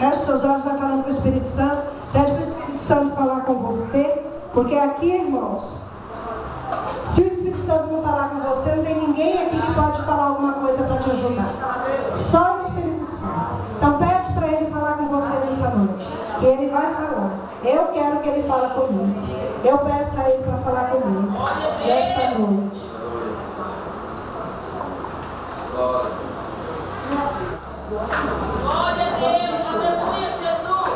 Feche seus olhos, vai falando com o Espírito Santo. Pede para o Espírito Santo falar com você, porque aqui, irmãos, se o Espírito Santo não falar com você, não tem ninguém aqui que pode falar alguma coisa para te ajudar. Só o Espírito Santo. Então pede para ele falar com você nessa noite, que ele vai falar. Eu quero que ele fale comigo. Eu peço a ele para falar comigo nessa noite. Glória a Deus, aleluia, Jesus.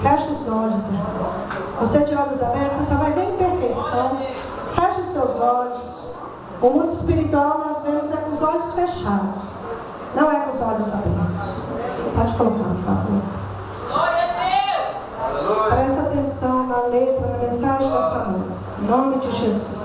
Feche os olhos, irmão. Você de olhos abertos, você só vai ver imperfeição. Feche os seus olhos. O mundo espiritual nós vemos é com os olhos fechados. Não é com os olhos abertos. Pode colocar, por favor. Glória a Deus. Presta atenção na letra, na mensagem dessa música. Em nome de Jesus.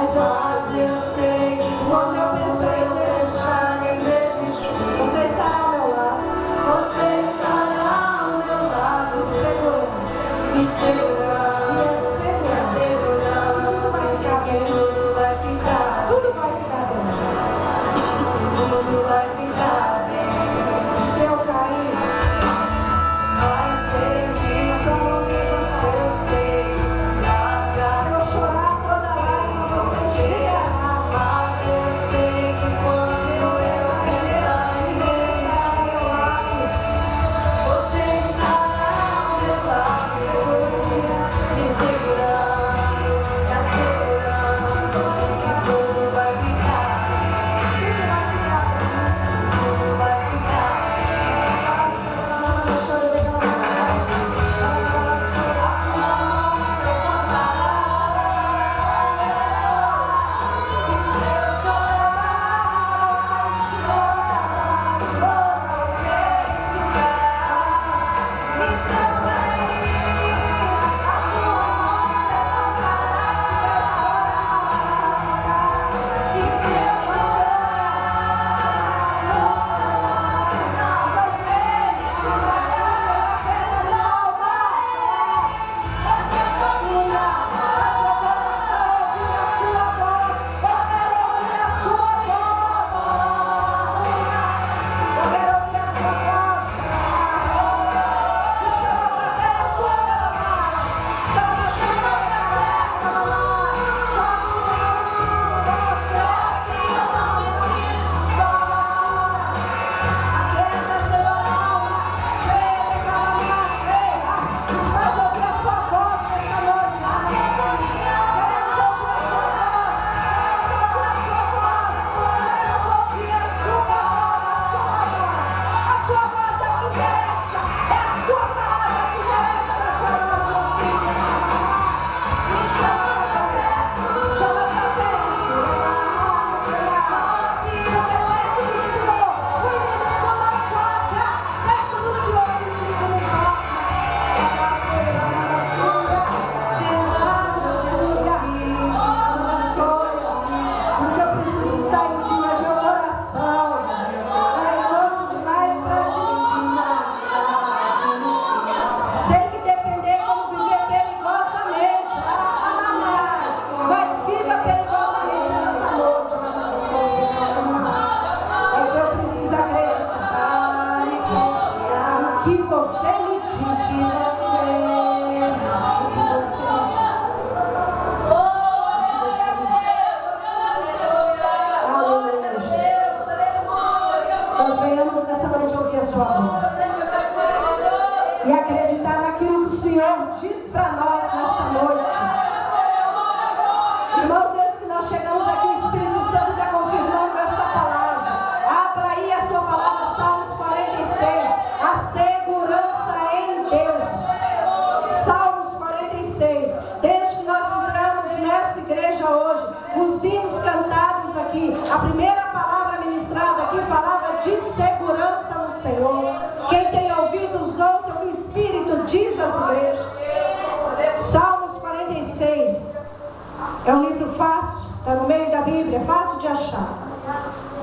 Mas eu sei, quando eu penso em aqui, a primeira palavra ministrada aqui falava de segurança no Senhor. Quem tem ouvidos, ouça o que o Espírito diz às igrejas. Salmos 46. É um livro fácil, está no meio da Bíblia, fácil de achar.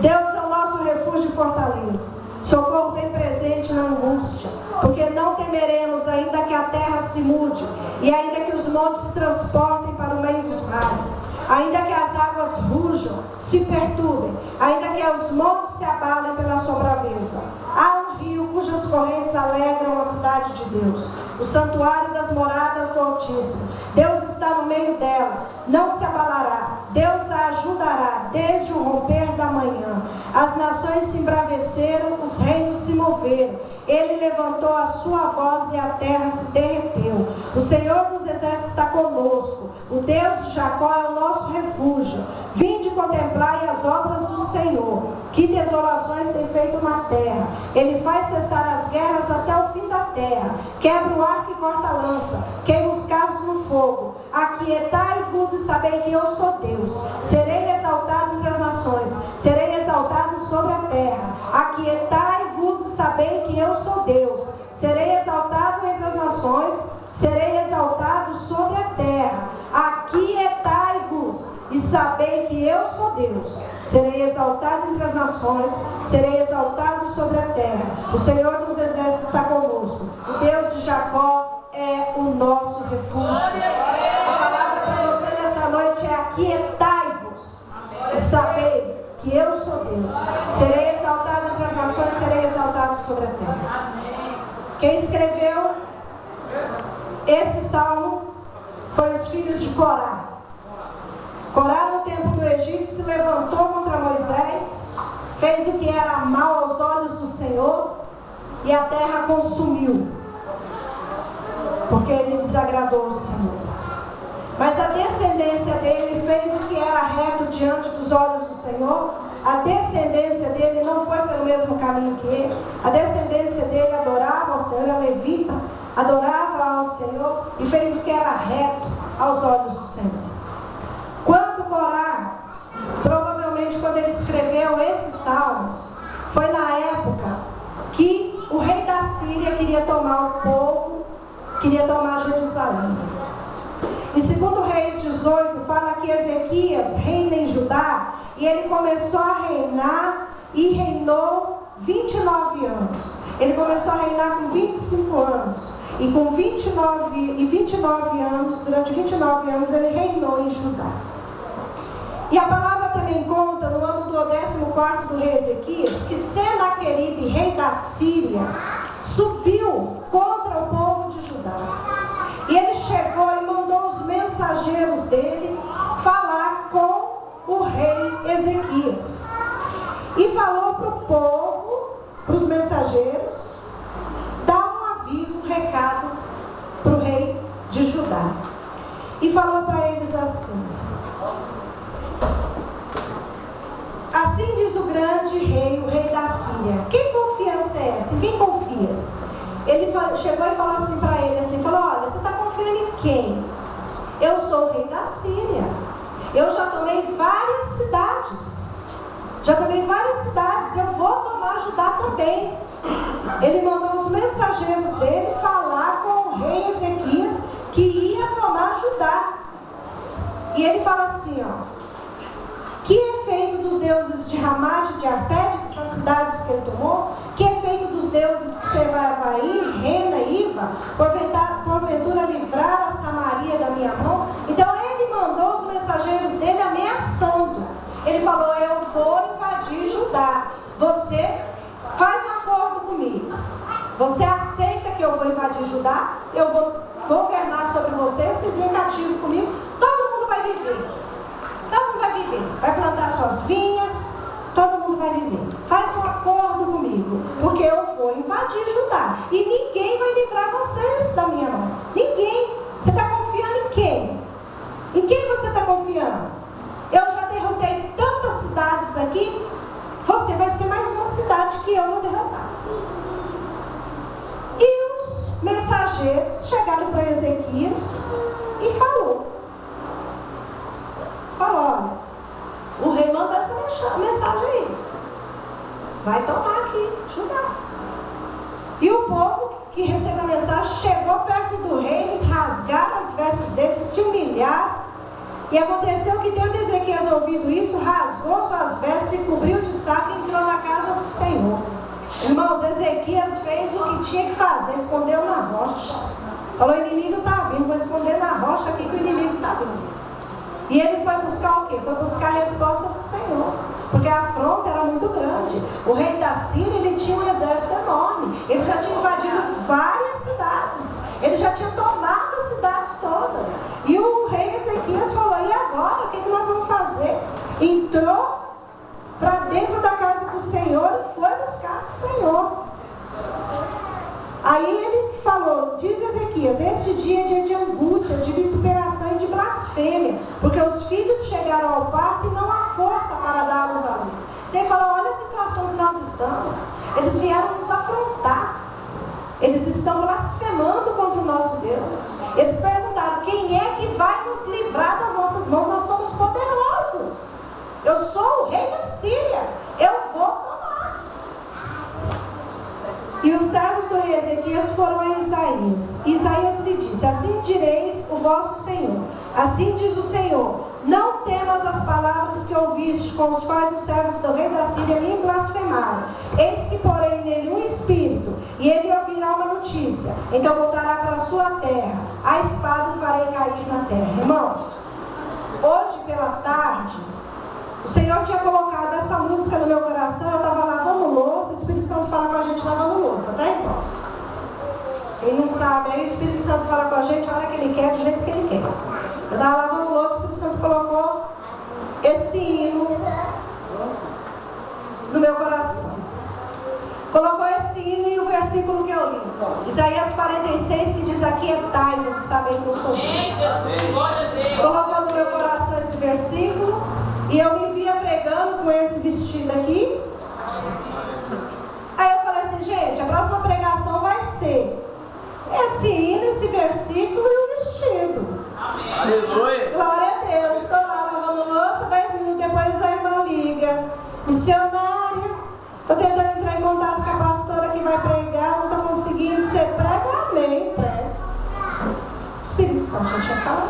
Deus é o nosso refúgio e fortaleza. Socorro bem presente na angústia, porque não temeremos, ainda que a terra se mude, e ainda que os montes se transportem para o meio dos mares, ainda que as águas rujam, se perturbem, ainda que os montes se abalem pela sua braveza. Há um rio cujas correntes alegram a cidade de Deus, o santuário das moradas do Altíssimo. Deus está no meio dela, não se abalará. Deus a ajudará desde o romper da manhã. As nações se embraveceram, os reinos se moveram. Ele levantou a sua voz e a terra se derreteu. O Senhor dos exércitos está conosco. O Deus de Jacó é o nosso refúgio. Vinde contemplai as obras do Senhor. Que desolações tem feito na terra. Ele faz cessar as guerras até o fim da terra. Quebra o arco e corta a lança. Queima os carros no fogo. Aquietai-vos e sabei que eu sou Deus. Serei exaltado entre as nações. Serei exaltado sobre a terra. Aquietai-vos e sabei que eu sou Deus. Serei exaltado entre as nações. Serei exaltado sobre a terra. Aquietai-vos e sabei que eu sou Deus. Serei exaltado entre as nações. Serei exaltado sobre a terra. O Senhor dos exércitos está conosco. O Deus de Jacó é o nosso refúgio. A palavra para você nessa noite é: aquietai-vos e sabei que eu sou Deus. Serei exaltado entre as nações, serei exaltado sobre a terra. Quem escreveu esse salmo foi os filhos de Corá. Corá, no tempo do Egito, se levantou contra Moisés, fez o que era mal aos olhos do Senhor, e a terra consumiu, porque ele desagradou o Senhor. Mas a descendência dele fez o que era reto diante dos olhos do Senhor. A descendência dele não foi pelo mesmo caminho que ele. A descendência dele adorava ao Senhor, a levita adorava ao Senhor e fez o que era reto aos olhos do Senhor. Quando Corá, provavelmente quando ele escreveu esses salmos, foi na época que o rei da Síria queria tomar o povo, queria tomar Jerusalém. Em 2 Reis 18 fala que Ezequias reina em Judá, e ele começou a reinar e reinou 29 anos. Ele começou a reinar com 25 anos. E com 29 anos, durante 29 anos, ele reinou em Judá. E a palavra também conta, no ano do 14º do rei Ezequias, que Senaqueribe, rei da Síria, subiu contra o povo de Judá. E ele chegou e mandou os mensageiros dele falar com o rei Ezequias. E falou para o povo, para os mensageiros, dar um aviso, um recado para o rei de Judá. E falou para eles assim: assim diz o grande rei, o rei da Síria. Quem confiança é essa? Em quem confias? Ele chegou e falou assim para ele, assim, falou: olha, você está confiando em quem? Eu sou o rei da Síria. Eu já tomei várias cidades. Eu vou tomar Judá também. Ele mandou os mensageiros dele falar com o rei Ezequias que ia tomar Judá. E ele fala assim, ó: que é feito dos deuses de Ramá, de Arpede, que são cidades que ele tomou? Que é feito dos deuses de Sevaí, Rena, Iva? Porventura livrar a Samaria da minha mão? Então ele mandou os mensageiros dele ameaçando. Ele falou: eu vou invadir Judá. Você faz um acordo comigo. Você aceita que eu vou invadir Judá? Eu vou governar sobre você, vocês vêm cativos comigo. Todo mundo vai viver. Todo mundo vai viver. Vai plantar suas vinhas. Todo mundo vai viver. Faz um acordo comigo, porque eu vou invadir Judá. E ninguém vai livrar vocês da minha mão. Ninguém. Você está confiando em quem? Em quem você está confiando? Eu já derrotei tantas cidades aqui. Você vai ser mais uma cidade que eu vou derrotar. E os mensageiros chegaram para Ezequias e falou: olha, o rei manda essa vai tomar aqui, Judá. E o povo que recebeu a mensagem chegou perto do rei, eles rasgaram as vestes deles, se humilharam. E aconteceu que Deus, Ezequias, ouvindo isso, rasgou suas vestes e cobriu de saco e entrou na casa do Senhor. Irmãos, Ezequias fez o que tinha que fazer, escondeu na rocha. Falou, o inimigo está vindo, vou esconder na rocha aqui que o inimigo está vindo. E ele foi buscar o quê? Foi buscar a resposta do Senhor. Porque a afronta era muito grande. O rei da Síria, ele tinha um exército enorme. Ele já tinha invadido várias cidades. Ele já tinha tomado as cidades todas. E o rei Ezequias falou, e agora? O que nós vamos fazer? Entrou para dentro da casa do Senhor e foi buscar o Senhor. Aí ele falou, diz Ezequias, este dia é dia de angústia, de vituperação e de blasfêmia, porque os filhos chegaram ao parto e não há força para dar-los à luz. Ele falou, olha a situação que nós estamos. Eles vieram nos afrontar. Eles estão blasfemando contra o nosso Deus. Eles perguntaram, quem é que vai nos livrar das nossas mãos? Nós somos poderosos. Eu sou o rei da Síria. Eu vou tomar. E os servos do rei Ezequias foram a Isaías. Isaías lhe disse, assim direis o vosso Senhor. Assim diz o Senhor, não temas as palavras que ouviste, com os quais os servos do rei da Síria me blasfemaram. Eis que porém nele um espírito, e ele ouvirá uma notícia. Então voltará para a sua terra. A espada o farei cair na terra. Irmãos, hoje pela tarde, o Senhor tinha colocado essa música no meu coração. Eu estava lavando louça, o Espírito Santo fala com a gente lavando louça, tá, irmãos? Quem não sabe, aí o Espírito Santo fala com a gente a hora que ele quer, do jeito que ele quer. Eu estava lavando louça, o Espírito Santo colocou esse hino no meu coração. Colocou esse hino e o versículo que eu li. Isaías 46, que diz, aquietai-vos e sabei que eu sou Deus. Colocou no meu coração esse versículo e eu me via pregando com esse vestido aqui. Aí eu falei assim, gente, a próxima pregação vai ser esse hino, esse versículo e o vestido. Aleluia! Glória a Deus. Estou lá lavando louça, 10 minutos depois a irmã liga. Missionária, estou tentando entrar em contato com a pastora que vai pregar, não estou conseguindo. Você prega? Amém, prega. Espírito Santo, deixa eu falar.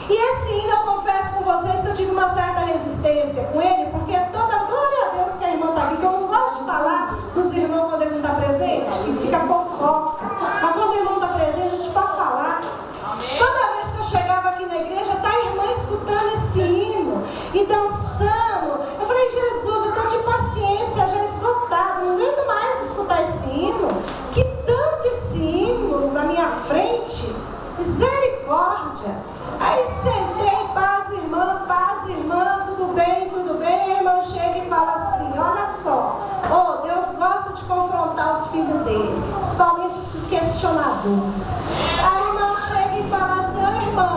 E esse hino, eu confesso com vocês que eu tive uma certa resistência com ele, porque toda glória a Deus que a irmã está aqui, que eu não gosto de falar dos irmãos quando ele não está presente, que fica fofoca. Mas quando o irmão está presente, a gente pode falar. Toda vez que eu chegava aqui na igreja, tá a irmã escutando esse hino e dançando. Eu falei, Jesus, eu estou de paciência já esgotada, não aguento mais escutar esse hino. Que tanto esse hino na minha frente, misericórdia. Aí sentei, paz irmã, tudo bem, a irmã chega e fala assim, olha só, Deus gosta de confrontar os filhos dele, principalmente os questionadores. A irmã chega e fala assim, irmã,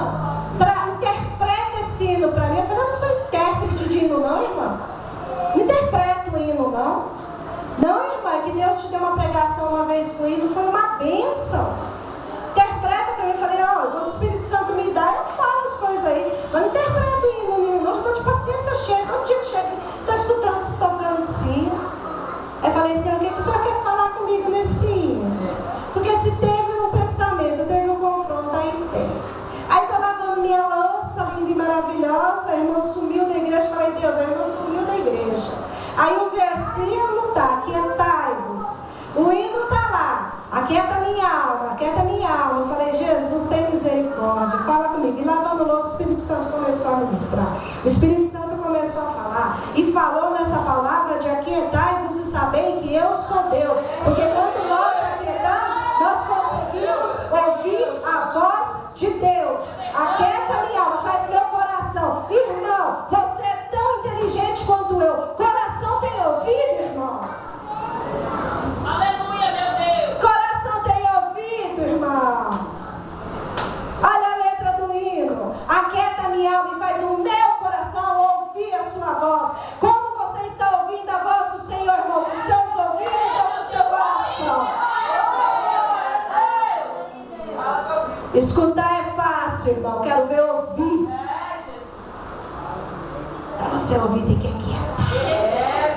interpreta esse hino para mim. Eu falei, eu não sou intérprete de hino não, irmã. Não interpreto o hino não. Não, irmã, é que Deus te deu uma pregação uma vez com o hino, foi uma bênção. Interpreta para mim. Eu falei, quando o Espírito Santo me dá, eu falo as coisas aí. Mas não interpreta o hino não, eu estou de paciência cheia. Todo dia que chega, estou escutando, tocando sim. Aí eu falei, Senhor, o que o Senhor quer falar comigo nesse hino? Porque se teve um pensamento, teve um confronto, aí tem. Aí estou lavando minha louça, linda e maravilhosa, a irmã sumiu da igreja. Eu falei, Deus, a irmã sumiu da igreja. Aí o versículo está, aquietai-vos. O hino está lá, aquieta minha alma, aquieta minha alma. Eu falei, Jesus, tem misericórdia, fala comigo. E lavando louça, o Espírito Santo começou a ministrar. O Espírito Santo começou a falar e falou nessa palavra de aquietai-vos e sabei que eu sou Deus. Porque quando nós aquietamos, nós conseguimos ouvir a voz de Deus. Aquieta minha alma, faz meu coração. Irmão, você é tão inteligente quanto eu. Coração tem ouvido, irmão? Aleluia, meu Deus! Coração tem ouvido, irmão? Olha a letra do hino. Aquieta minha alma e faz o meu coração ouvir a sua voz. Como você está ouvindo a voz do Senhor, irmão? Com seus ouvidos ou com seu coração? Escutar é fácil, irmão. Quero ver ouvir. Para você ouvir tem que aquietar.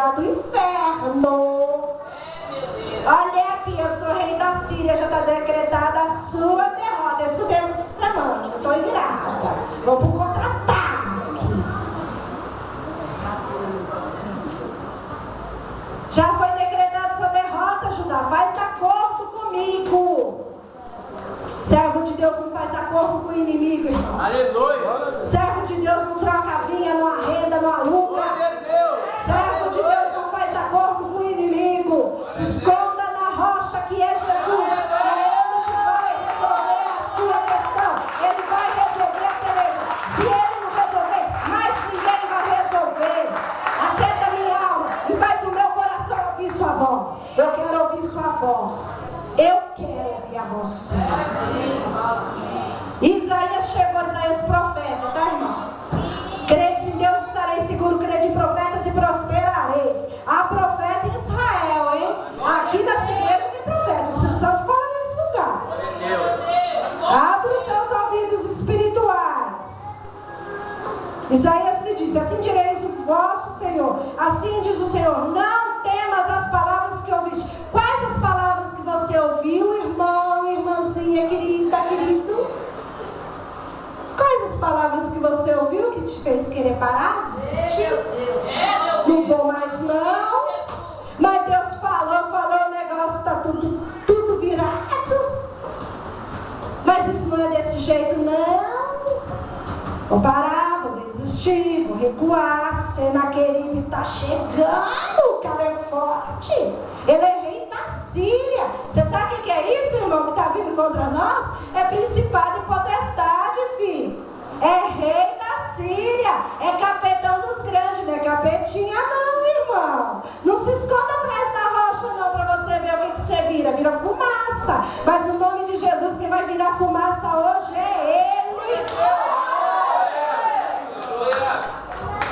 lá do inferno. Olha aqui, eu sou rei da Síria, já está decretada a sua derrota. Eu escutei essa semana, eu estou irada. Vou para o contra-ataque. Já foi decretada sua derrota, Judá. Faz acordo comigo. Servo de Deus não faz acordo com o inimigo, irmão. Aleluia. Servo de Deus não troca a vinha, não arrenda, não aluga. Servo de Deus não faz acordo com o inimigo. Esconda na rocha que é Jesus. Ele que vai resolver a sua questão. Ele vai resolver a peleja. Se ele não resolver, mais ninguém vai resolver. Aquieta minha alma e faz o meu coração ouvir sua voz. Eu quero ouvir sua voz. Eu quero ouvir a voz do Senhor. Isaías chegou, Isaías profeta, tá, irmão? Crede em Deus, estarei seguro, crede em profetas e prosperarei. Há profeta em Israel, hein? Aqui na igreja tem profetas, precisamos falar nesse lugar. Abre os seus ouvidos espirituais. Isaías lhe diz: assim direis o vosso Senhor, assim diz o Senhor, não temas as palavras que ouviste. Quais as palavras que você ouviu, irmão, irmãzinha, querida, querido? Quais as palavras que você ouviu que te fez querer parar? Não vou mais não. Mas Deus falou, o negócio está tudo virado. Mas isso não é desse jeito não. Vou parar, vou desistir, vou recuar. Senaqueribe está chegando, o cara é forte. Ele é rei da Síria. Você sabe o que é isso, irmão, que está vindo contra nós? É principado e potestade, filho. É rei da Síria. É capetão dos grandes, não é capetinha não, irmão. Não se esconda atrás da rocha não, para você ver o que você vira. Vira fumaça. Mas no nome de Jesus, quem vai virar fumaça hoje é Ele.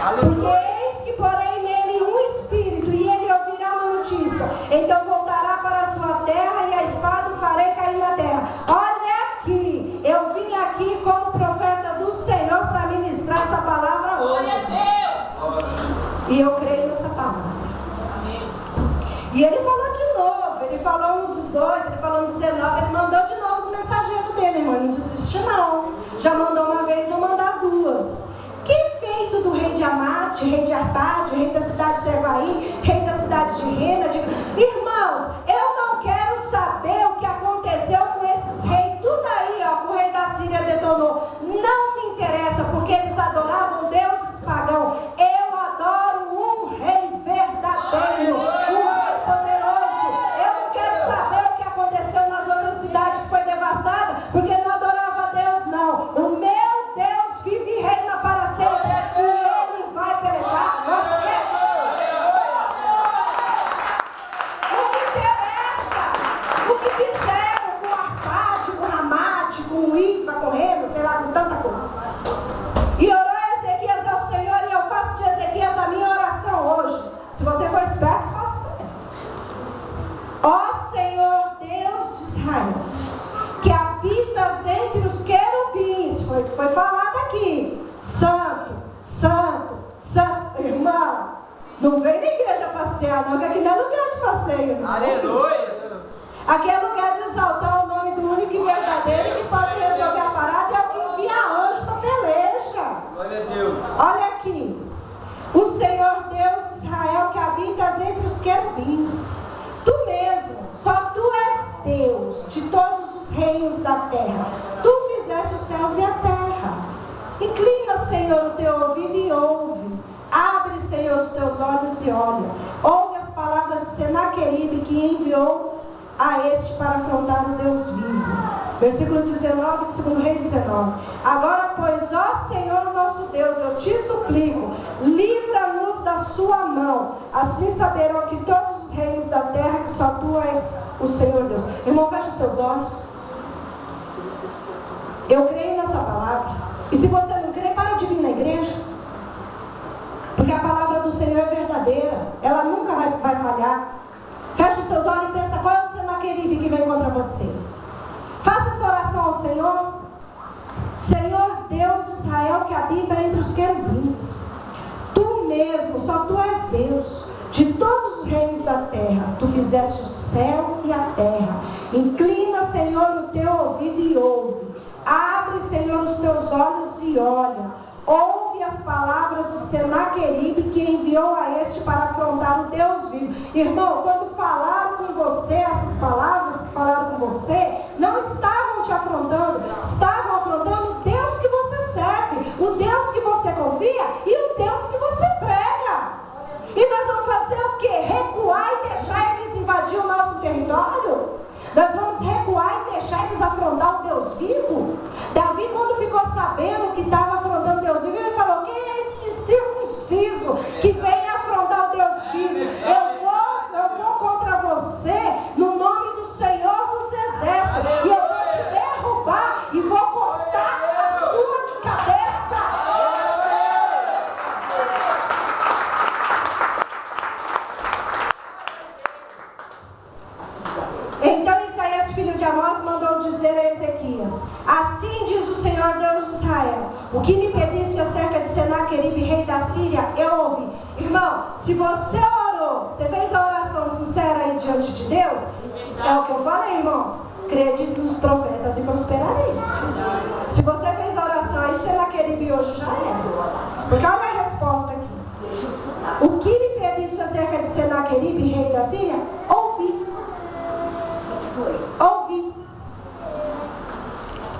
Porque eis que porém nele um espírito, e ele ouvirá uma notícia. Então voltará para a sua terra, e a espada o farei cair na terra. Olha aqui, eu vim aqui como profeta do Senhor para ministrar essa palavra hoje. E eu creio nessa palavra. E ele falou de novo, ele falou no 18, ele falou no 19, ele mandou de novo os mensageiros dele, irmão. Não desiste não. Já mandou uma vez, vou mandar duas. Que feito do rei de Amate, rei de Arpade, rei da cidade de Sevaí, rei da cidade de Rena. Irmãos, eu não quero saber o que aconteceu com esses reis. Tudo aí, ó, o rei da Síria detonou. Não me interessa, porque eles adoravam deuses pagãos. Eu adoro um rei verdadeiro, um rei poderoso. Eu não quero saber o que aconteceu nas outras cidades que foi devastada, porque não adorava a Deus, não. O meu Deus vive e reina para sempre, e Ele vai pelejar nossa guerra. Não me interessa o que fizeram com o Arpade, com o Ramate, com o Iva correndo, sei lá, com tanta coisa. E orou Ezequias ao Senhor, e eu faço de Ezequias a minha oração hoje. Se você for esperto, faça também. Ó Senhor Deus de Israel, que habitas entre os querubins, foi falado aqui. Santo, santo, santo, irmão. Não vem na igreja passear, não, que aqui não é lugar de passeio, irmão. Aleluia. Aqui é lugar de exaltar o nome do único e verdadeiro que pode resolver a parada, é o que envia anjo para peleja. Glória a Deus. Olha aqui. O Senhor Deus de Israel que habitas entre os querubins. Tu mesmo, só tu és Deus de todos os reinos da terra. Tu fizeste os céus e a terra. Inclina, Senhor, o teu ouvido e ouve. Abre, Senhor, os teus olhos e olha. Ouve as palavras de Senaqueribe que enviou a este para afrontar o Deus vivo. Versículo 19, 2 Reis 19. Agora, pois, ó Senhor nosso Deus, eu te suplico, livra-nos da sua mão. Assim saberão que todos os reis da terra que só tu és o Senhor Deus. Irmão, feche os teus olhos. Eu creio nessa palavra. E se você não crê, para de vir na igreja. Porque a palavra do Senhor é verdadeira. Ela nunca vai falhar. Feche os seus olhos e pensa, qual é o Senaqueribe que vem contra você? Faça essa oração ao Senhor. Senhor Deus de Israel que habita entre os querubins. Tu mesmo, só tu és Deus de fizeste o céu e a terra. Inclina, Senhor, o teu ouvido e ouve. Abre, Senhor, os teus olhos e olha. Ouve as palavras de Senaqueribe, que enviou a este para afrontar o Deus vivo. Irmão, quando falaram com você, essas palavras que falaram com você, não estavam te afrontando, estavam afrontando o Deus que você serve, o Deus que você confia e o Deus que você prega. E nós vamos fazer o quê? Recuar e deixar eles invadir o nosso território? Nós vamos recuar e deixar eles afrontar o Deus vivo? Davi, quando ficou sabendo que estava afrontando o Deus vivo, ele falou: quem é esse circunciso que vem afrontar o Deus vivo? Eu vou contra você no nome do Senhor dos Exércitos, e eu vou te derrubar e vou cortar a sua cabeça. Então Isaías, filho de Amós, mandou dizer a Ezequias: assim diz o Senhor Deus de Israel, o que me pediste acerca de Senaqueribe, rei da Síria, eu ouvi. Irmão, se você orou, você fez a oração sincera aí diante de Deus, é o que eu falei, irmãos, crede nos profetas e prosperareis. Se você fez a oração aí, Senaqueribe hoje já é. Porque olha a resposta aqui: o que me pediste acerca de Senaqueribe, rei da Síria, ouvi. Ouvi.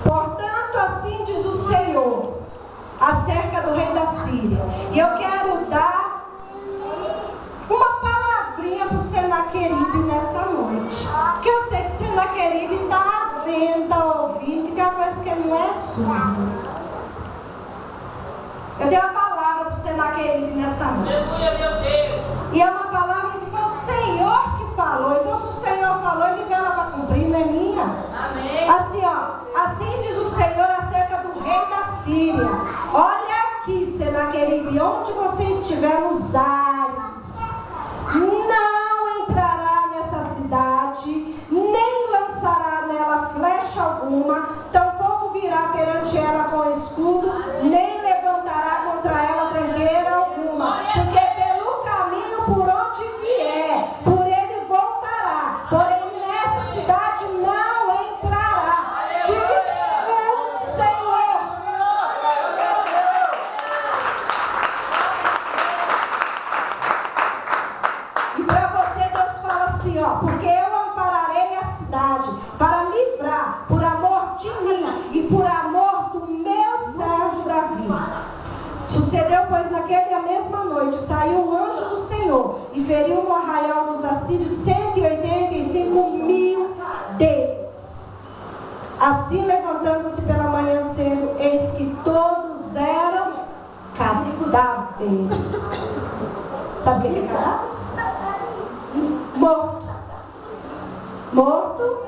Portanto, assim diz o Senhor acerca do rei da Síria. E eu quero dar uma palavrinha para o Senaqueribe nessa noite. Porque eu sei que Senaqueribe está vendo, está ouvindo, que é uma coisa que ele não é surdo. Eu dei uma palavra para o Senaqueribe nessa noite. Meu Deus. E é uma palavra que foi o Senhor que falou. Então, se o Senhor falou, ele veio lá para cumprir, não é minha. Amém. Assim, ó, assim diz o Senhor acerca do rei da Síria: olha aqui, Senaqueribe, onde você estiver nos ares, não entrará nessa cidade, nem lançará nela flecha alguma, tampouco virá perante ela com escudo, nem levantará contra ela tranqueira alguma, porque pelo caminho por onde vier, por ele voltará, porém nessa cidade não entrará, diz o Senhor. E para você Deus fala assim, ó: porque eu ampararei a cidade para livrar, por amor de mim e por amor do meu servo Davi. Sucedeu, pois, naquela mesma noite saiu o anjo do Senhor e feriu no arraial dos assírios 185.000 deles. Assim, levantando-se pela manhã cedo, eis que todos eram cadáveres. Sabe o que é cadáver? Morto. Morto.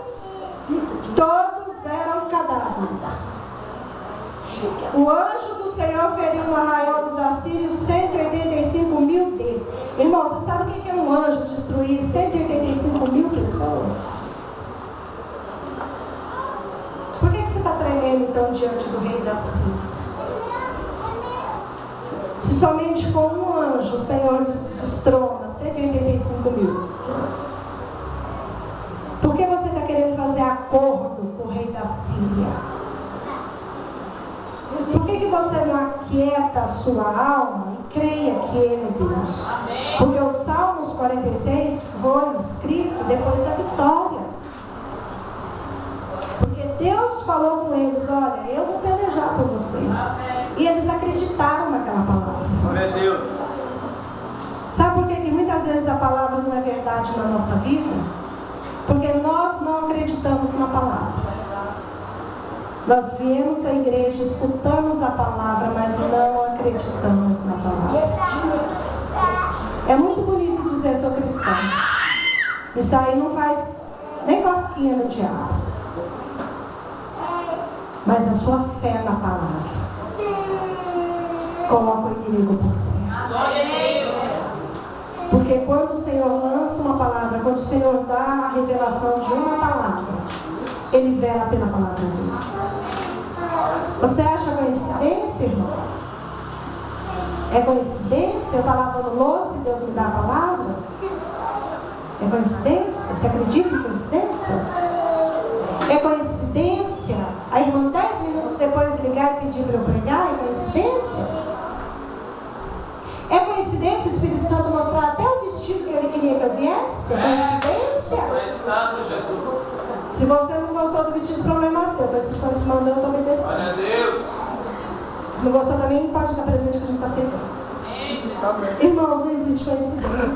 Todos eram cadáveres. O anjo do Senhor feriu no arraial dos assírios 185.000 deles. Irmão, você sabe o que é um anjo destruir 185.000 pessoas? Por que você está tremendo então diante do rei da Síria? Se somente com um anjo o Senhor destrona 185.000. Por que você está querendo fazer acordo com o rei da Síria? Por que você não aquieta a sua alma e creia que Ele é Deus? Porque o Salmos 46 foi escrito depois da vitória. Porque Deus falou com eles: olha, eu vou pelejar por vocês. E eles acreditaram naquela palavra. Glória a Deus. Sabe por que muitas vezes a palavra não é verdade na nossa vida? Porque nós não acreditamos na palavra. Nós viemos à igreja, escutamos a palavra, mas não acreditamos na palavra. É muito bonito dizer sou cristão. Isso aí não faz nem cosquinha no diabo. Mas a sua fé na palavra coloca o inimigo por terra. Porque quando o Senhor lança uma palavra, quando o Senhor dá a revelação de uma palavra, Ele vela pela palavra dele. Você acha coincidência, irmão? É coincidência? Eu estou lavando louça e Deus me dá a palavra? É É coincidência? Você acredita em coincidência? É coincidência a irmã 10 minutos depois ligar e pedir para eu pregar? É coincidência? É coincidência o Espírito Santo mostrar até o vestido que ele queria que eu viesse? É coincidência? Se você não gostou do vestido, o problema é seu. O Espírito Santo te mandou, eu estou obedecendo. Glória a Deus. Se não gostou também, não pode dar presente que a gente está aceitando. Irmãos, não existe coincidência.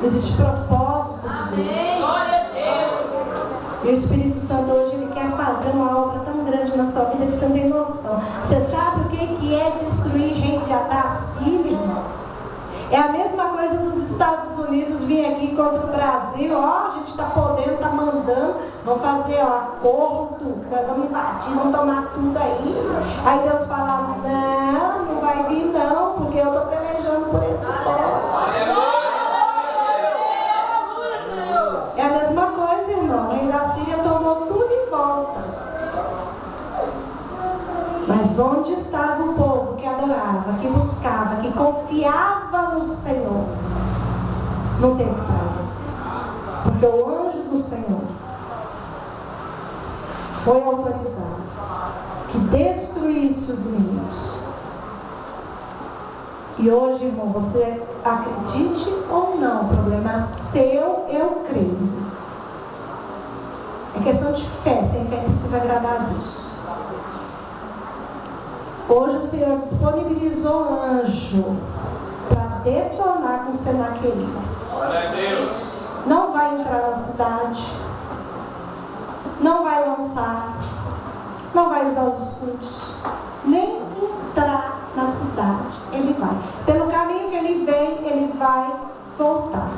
Existe propósito de Deus. Glória a Deus. E o Espírito Santo hoje ele quer fazer uma obra tão grande na sua vida que você não tem noção. Você sabe o que é destruir rei de Assíria, irmão? É a mesma coisa dos Estados Unidos vir aqui contra o Brasil. Ó, a gente está podendo, está mandando. Vamos fazer, ó, acordo, nós vamos invadir, vamos tomar tudo aí. Aí Deus fala, não, não vai vir não, porque eu estou pelejando por esse povo. É a mesma coisa, irmão. O rei da Síria tomou tudo em volta. Mas onde estava o povo que adorava, que buscava, que confiava no Senhor? Não teve praga. Porque o anjo do Senhor foi autorizado que destruísse os inimigos. E hoje, irmão, você acredite ou não, o problema é seu, eu creio. É questão de fé, sem fé isso vai agradar a Deus. Hoje o Senhor disponibilizou um anjo para detonar com Senaqueribe. Glória a Deus. Não vai entrar na cidade, não vai lançar, não vai usar os escudos, nem entrar na cidade. Ele vai. Pelo caminho que ele vem, ele vai voltar.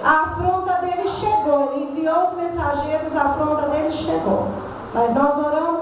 A afronta dele chegou, ele enviou os mensageiros, a afronta dele chegou. Mas nós oramos